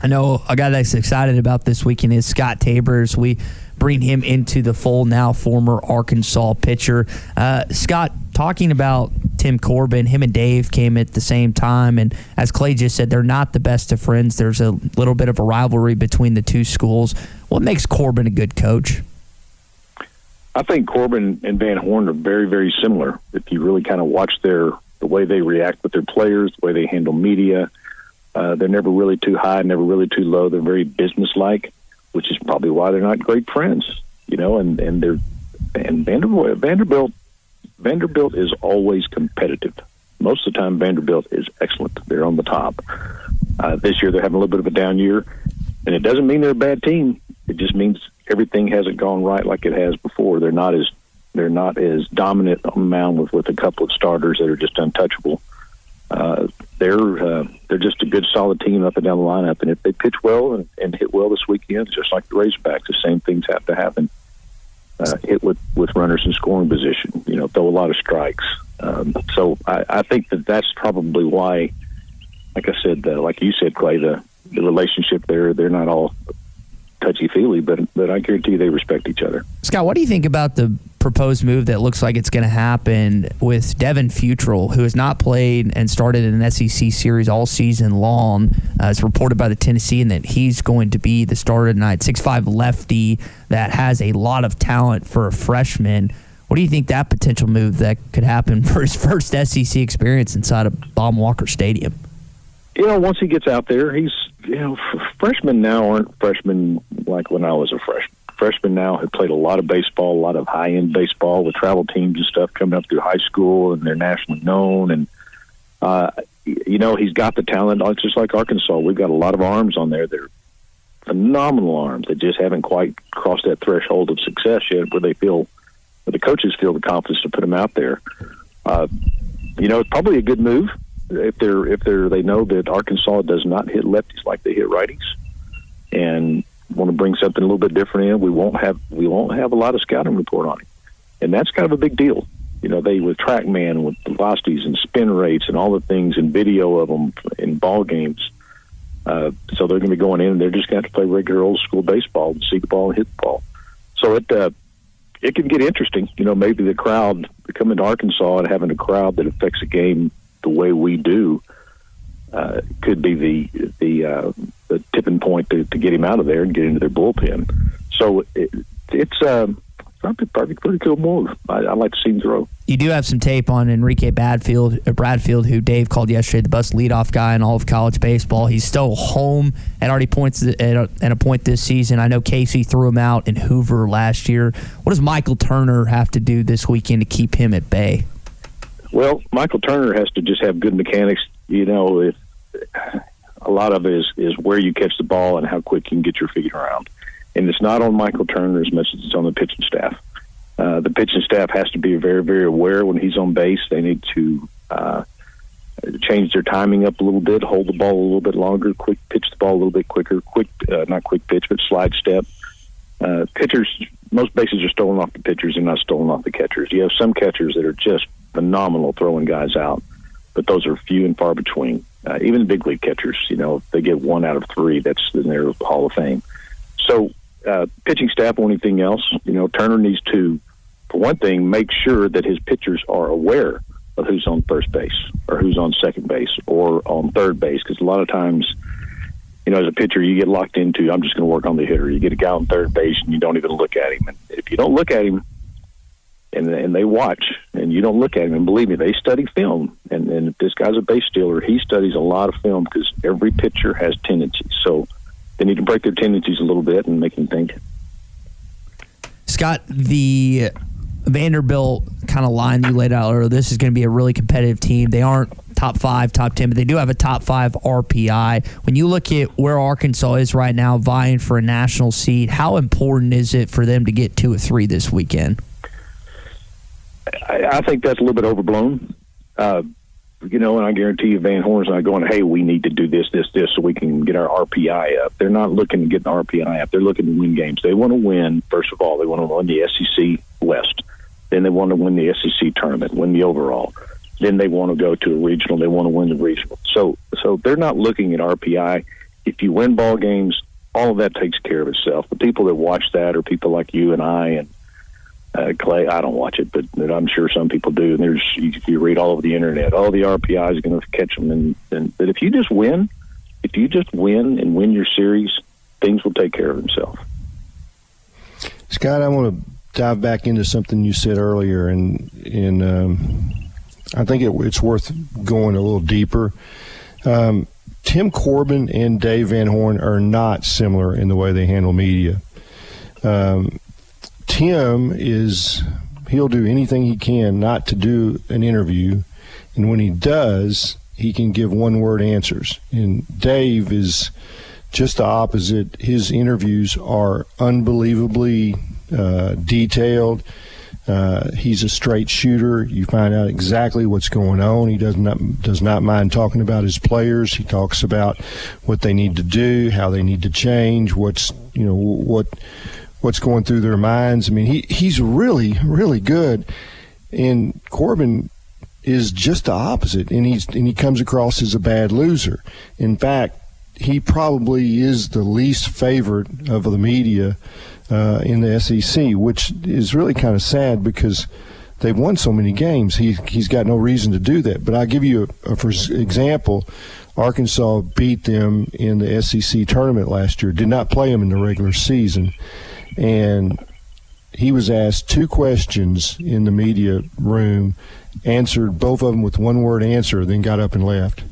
I know a guy that's excited about this weekend is Scott Tabor, as we bring him into the fold now, former Arkansas pitcher. Scott, talking about Tim Corbin, him and Dave came at the same time, and as Clay just said, they're not the best of friends. There's a little bit of a rivalry between the two schools. What makes Corbin a good coach? I think Corbin and Van Horn are very, very similar. If you really kind of watch the way they react with their players, the way they handle media, they're never really too high, never really too low. They're very businesslike, which is probably why they're not great friends, and Vanderbilt is always competitive. Most of the time, Vanderbilt is excellent. They're on the top. This year, they're having a little bit of a down year, and it doesn't mean they're a bad team. It just means everything hasn't gone right like it has before. They're not as dominant on the mound with a couple of starters that are just untouchable. They're just a good, solid team up and down the lineup, and if they pitch well and hit well this weekend, just like the Razorbacks, the same things have to happen. Hit with runners in scoring position, throw a lot of strikes. So I think that's probably why, like I said, like you said, Clay, the relationship there, they're not all touchy-feely, but I guarantee you they respect each other. Scott, what do you think about the proposed move that looks like it's going to happen with Devin Futrell, who has not played and started in an SEC series all season long? It's reported by the Tennessean that he's going to be the starter tonight. 6'5" lefty that has a lot of talent for a freshman. What do you think that potential move that could happen for his first SEC experience inside of Baum-Walker Stadium? Once he gets out there, he's, freshmen now aren't freshmen like when I was a freshman. Freshmen now have played a lot of baseball, a lot of high-end baseball with travel teams and stuff coming up through high school, and they're nationally known. And, he's got the talent. It's just like Arkansas. We've got a lot of arms on there. They're phenomenal arms. They just haven't quite crossed that threshold of success yet where the coaches feel the confidence to put them out there. It's probably a good move. If they know that Arkansas does not hit lefties like they hit righties, and want to bring something a little bit different in, we won't have a lot of scouting report on it, and that's kind of a big deal. They with TrackMan, with velocities and spin rates and all the things and video of them in ball games. So they're going to be going in and they're just going to have to play regular old school baseball and see the ball and hit the ball. So it can get interesting. Maybe the crowd coming to Arkansas and having a crowd that affects a game the way we do could be the tipping point to get him out of there and get into their bullpen. So it's probably a pretty cool move. I like to see him throw. You do have some tape on Enrique Bradfield, who Dave called yesterday the best leadoff guy in all of college baseball. He's still home at already points at a point this season. I know Casey threw him out in Hoover last year. What does Michael Turner have to do this weekend to keep him at bay? Well, Michael Turner has to just have good mechanics. If a lot of it is where you catch the ball and how quick you can get your feet around. And it's not on Michael Turner as much as it's on the pitching staff. The pitching staff has to be very, very aware when he's on base. They need to change their timing up a little bit, hold the ball a little bit longer, quick pitch the ball a little bit quicker, not quick pitch, but slide step. Pitchers, most bases are stolen off the pitchers and not stolen off the catchers. You have some catchers that are just phenomenal throwing guys out, but those are few and far between. Even the big league catchers, if they get 1 out of 3, that's in their Hall of Fame. So pitching staff or anything else, Turner needs to, for one thing, make sure that his pitchers are aware of who's on first base or who's on second base or on third base, because a lot of times, as a pitcher, you get locked into, I'm just going to work on the hitter. You get a guy on third base and you don't even look at him. And if you don't look at him and they watch and you don't look at him, and believe me, they study film. And if this guy's a base stealer, he studies a lot of film because every pitcher has tendencies. So they need to break their tendencies a little bit and make him think. Scott, the Vanderbilt kind of line you laid out earlier, this is going to be a really competitive team. They aren't top 5, top 10, but they do have a top 5 RPI. When you look at where Arkansas is right now vying for a national seed, how important is it for them to get 2 or 3 this weekend? I think that's a little bit overblown. And I guarantee you Van Horn's not going, hey, we need to do this, so we can get our RPI up. They're not looking to get an RPI up. They're looking to win games. They want to win, first of all, they want to win the SEC West. Then they want to win the SEC tournament, win the overall. Then they want to go to a regional. They want to win the regional. So they're not looking at RPI. if you win ball games, all of that takes care of itself. The people that watch that are people like you and I and Clay. I don't watch it, but I'm sure some people do. And you read all over the internet, all the RPI is going to catch them. But if you just win and win your series, things will take care of themselves. Scott, I want to dive back into something you said earlier, and I think it's worth going a little deeper. Tim Corbin and Dave Van Horn are not similar in the way they handle media. Tim he'll do anything he can not to do an interview, and when he does, he can give one-word answers. And Dave is just the opposite. His interviews are unbelievably detailed. He's a straight shooter. You find out exactly what's going on. He does not mind talking about his players. He talks about what they need to do, how they need to change, what's going through their minds. I mean, he's really, really good. And Corbin is just the opposite, and he comes across as a bad loser. In fact, he probably is the least favorite of the media in the SEC, which is really kind of sad because they've won so many games. He's got no reason to do that. But I'll give you, for example, Arkansas beat them in the SEC tournament last year, did not play them in the regular season. And he was asked 2 questions in the media room, answered both of them with one-word answer, then got up and left.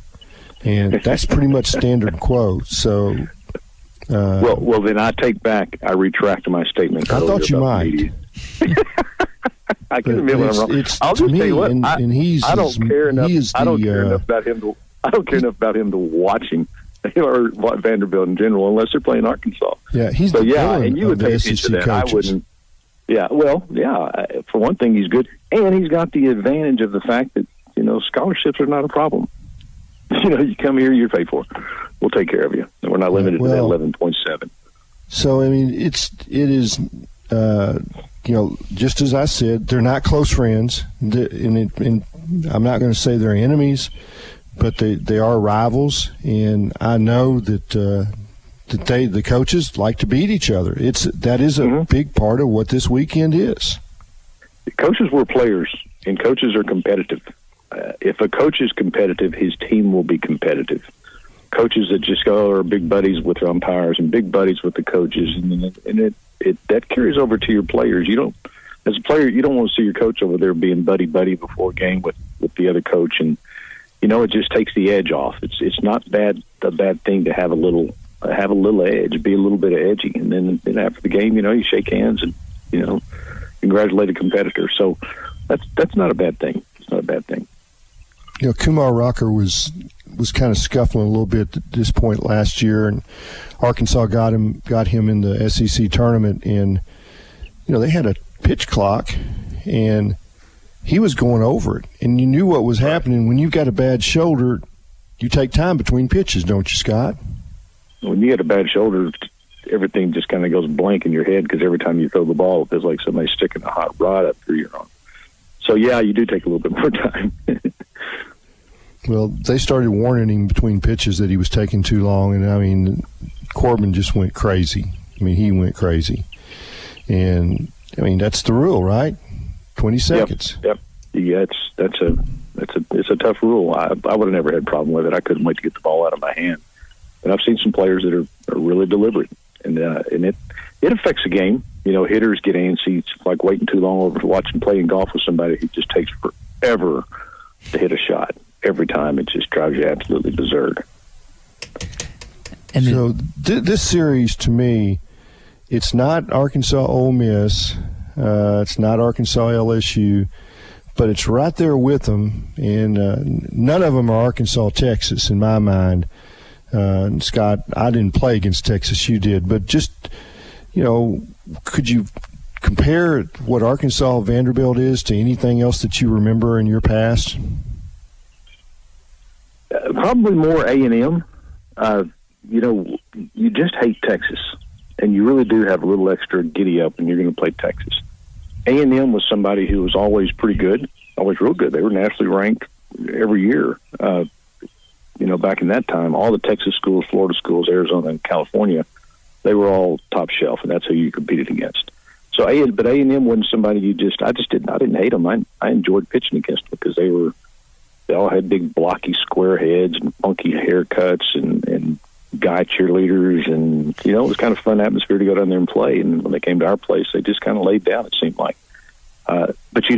And that's pretty much standard quote. So, well, then I retract my statement. I thought you might. I can admit when I'm wrong. I'll just tell you what. I don't care enough. I don't care enough about him to. I don't care enough about him to watch him or Vanderbilt in general, unless they're playing Arkansas. Yeah, he's the villain and you would pay attention to that. I wouldn't. Yeah, well, yeah. For one thing, he's good, and he's got the advantage of the fact that scholarships are not a problem. You come here, you're paid for. We'll take care of you, and we're not limited to that 11.7. So I mean, it is. Just as I said, they're not close friends, and I'm not going to say they're enemies, but they are rivals, and I know that the coaches like to beat each other. That is a big part of what this weekend is. Coaches were players, and coaches are competitive. If a coach is competitive, his team will be competitive. Coaches that just are big buddies with umpires and big buddies with the coaches, and that carries over to your players. As a player, you don't want to see your coach over there being buddy before a game with the other coach, and it just takes the edge off. It's not a bad thing to have a little edge, be a little bit edgy, and then after the game, you shake hands and congratulate a competitor. So that's not a bad thing. It's not a bad thing. Kumar Rocker was kind of scuffling a little bit at this point last year, and Arkansas got him in the SEC tournament, and they had a pitch clock, and he was going over it, and you knew what was happening. When you've got a bad shoulder, you take time between pitches, don't you, Scott? When you get a bad shoulder, everything just kind of goes blank in your head because every time you throw the ball, it feels like somebody's sticking a hot rod up through your arm. So, yeah, you do take a little bit more time. Well, they started warning him between pitches that he was taking too long, and, I mean, Corbin just went crazy. I mean, he went crazy. And, I mean, that's the rule, right? 20 seconds. Yep. Yeah, it's a tough rule. I would have never had a problem with it. I couldn't wait to get the ball out of my hand. And I've seen some players that are really deliberate, and it affects the game. Hitters get antsy. It's like waiting too long over watching playing golf with somebody who just takes forever to hit a shot. Every time, it just drives you absolutely berserk. And so this series, to me, it's not Arkansas Ole Miss, it's not Arkansas LSU, but it's right there with them, and none of them are Arkansas Texas in my mind. Scott, I didn't play against Texas, you did, but just, could you compare what Arkansas Vanderbilt is to anything else that you remember in your past? Probably more A&M. You just hate Texas, and you really do have a little extra giddy up when you're going to play Texas. A&M was somebody who was always pretty good, always real good. They were nationally ranked every year. back in that time, all the Texas schools, Florida schools, Arizona, and California, they were all top shelf, and that's who you competed against. So, but A&M wasn't somebody I didn't hate them. I enjoyed pitching against them because they all had big blocky square heads and funky haircuts and guy cheerleaders, and it was kind of a fun atmosphere to go down there and play. And when they came to our place, they just kind of laid down, it seemed like. But you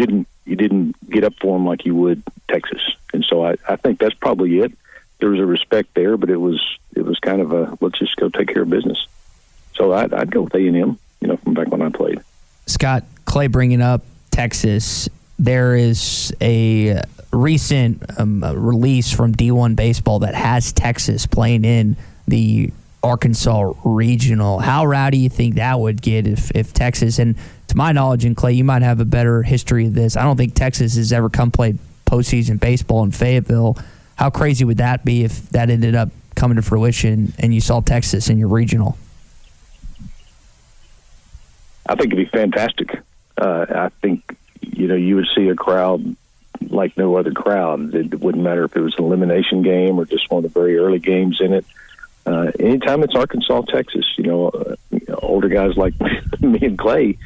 didn't get up for them like you would Texas, and so I think that's probably it. There was a respect there, but it was kind of a let's just go take care of business. So I'd go with A&M, from back when I played. Scott, Clay bringing up Texas, there is a recent release from D1 Baseball that has Texas playing in the Arkansas Regional. How rowdy do you think that would get if Texas, and to my knowledge, and Clay, you might have a better history of this, I don't think Texas has ever come play postseason baseball in Fayetteville. How crazy would that be if that ended up coming to fruition and you saw Texas in your regional? I think it'd be fantastic. I think, you would see a crowd like no other crowd. It wouldn't matter if it was an elimination game or just one of the very early games in it. Anytime it's Arkansas, Texas, older guys like me and Clay,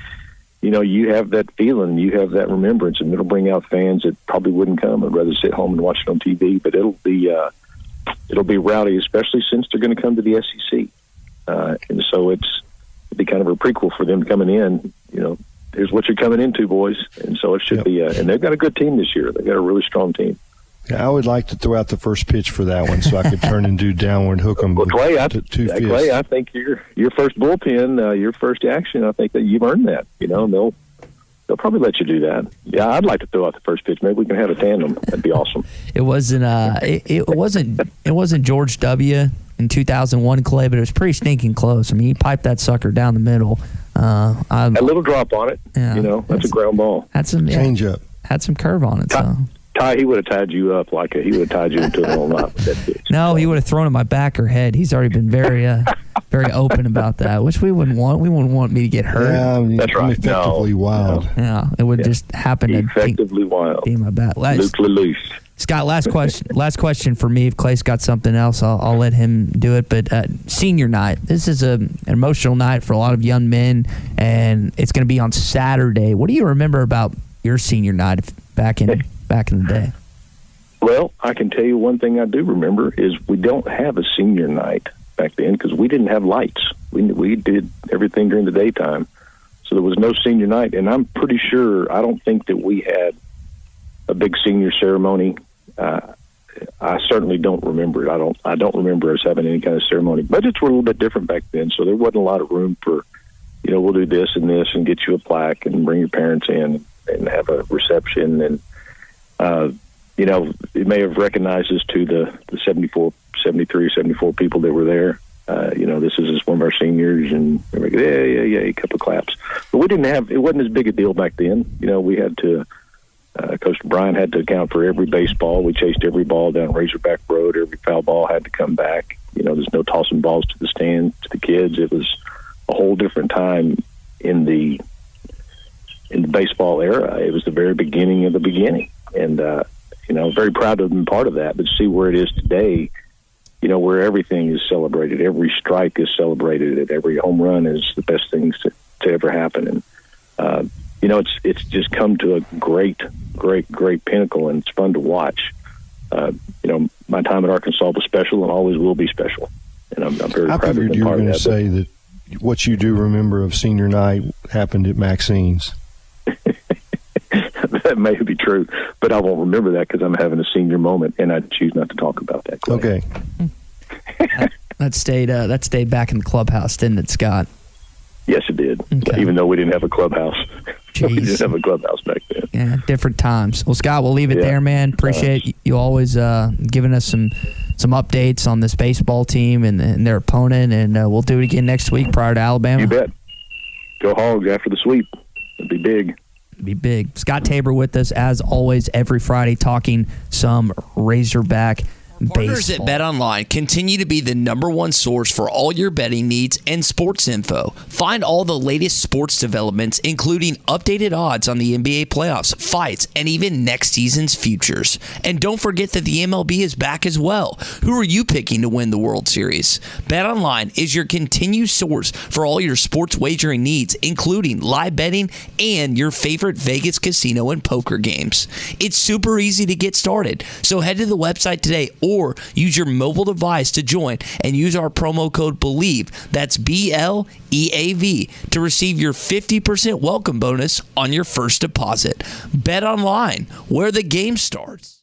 you have that feeling, you have that remembrance, and it'll bring out fans that probably wouldn't come. I'd rather sit home and watch it on TV, but it'll be rowdy, especially since they're going to come to the SEC. And so it'll be kind of a prequel for them coming in, here's what you're coming into, boys. And so it should be, and they've got a good team this year. They've got a really strong team. Yeah, I would like to throw out the first pitch for that one so I could turn and do downward hook them. Well, Clay, two fists. Clay, I think your first bullpen, your first action, I think that you've earned that. They'll probably let you do that. Yeah, I'd like to throw out the first pitch. Maybe we can have a tandem. That'd be awesome. It wasn't. It wasn't George W. in 2001, Clay, but it was pretty stinking close. I mean, he piped that sucker down the middle. A little drop on it. Yeah, that's a ground ball. Had some change up. Had some curve on it. Ty, he would have tied you up he would have tied you into a whole knot with that pitch. No, he would have thrown at my back or head. He's already been very, very open about that, which we wouldn't want. We wouldn't want me to get hurt. Yeah, that's right. I'm effectively wild. Yeah, it would just happen to effectively wild. Be my back. Luke Lelouch. Scott, last question for me. If Clay's got something else, I'll let him do it. But senior night, this is an emotional night for a lot of young men, and it's going to be on Saturday. What do you remember about your senior night back in the day? Well, I can tell you one thing I do remember is we don't have a senior night back then because we didn't have lights. We did everything during the daytime, so there was no senior night. And I'm pretty sure, I don't think that we had a big senior ceremony. I certainly don't remember it. I don't remember us having any kind of ceremony. Budgets were a little bit different back then, so there wasn't a lot of room for, we'll do this and this and get you a plaque and bring your parents in and have a reception. And, it may have recognized us to the 74, 73, 74 people that were there. This is just one of our seniors, and we're like, yeah, a couple of claps. But it wasn't as big a deal back then. We had to, Coach Bryan had to account for every baseball. We chased every ball down Razorback Road. Every foul ball had to come back. There's no tossing balls to the stand to the kids. It was a whole different time in the baseball era. It was the very beginning of the beginning. And, very proud to have been part of that. But see where it is today, where everything is celebrated. Every strike is celebrated, and every home run is the best things to ever happen. And, it's just come to a great pinnacle, and it's fun to watch. My time at Arkansas was special and always will be special. And I'm very proud to have been part of that. I figured you were going to say that what you do remember of senior night happened at Maxine's. That may be true, but I won't remember that because I'm having a senior moment, and I choose not to talk about that. Clay. Okay. That stayed back in the clubhouse, didn't it, Scott? Yes, it did. Okay. Even though we didn't have a clubhouse. We didn't have a clubhouse back then. Yeah, different times. Well, Scott, we'll leave it there, man. Appreciate you always giving us some updates on this baseball team and their opponent, and we'll do it again next week prior to Alabama. You bet. Go Hogs after the sweep. It'll be big. Be big. Scott Tabor with us, as always, every Friday, talking some Razorback Partners at baseball. BetOnline continue to be the #1 source for all your betting needs and sports info. Find all the latest sports developments, including updated odds on the NBA playoffs, fights, and even next season's futures. And don't forget that the MLB is back as well. Who are you picking to win the World Series? BetOnline is your continued source for all your sports wagering needs, including live betting and your favorite Vegas casino and poker games. It's super easy to get started, so head to the website today or use your mobile device to join and use our promo code BELIEVE, that's BLEAV, to receive your 50% welcome bonus on your first deposit. Bet online, where the game starts.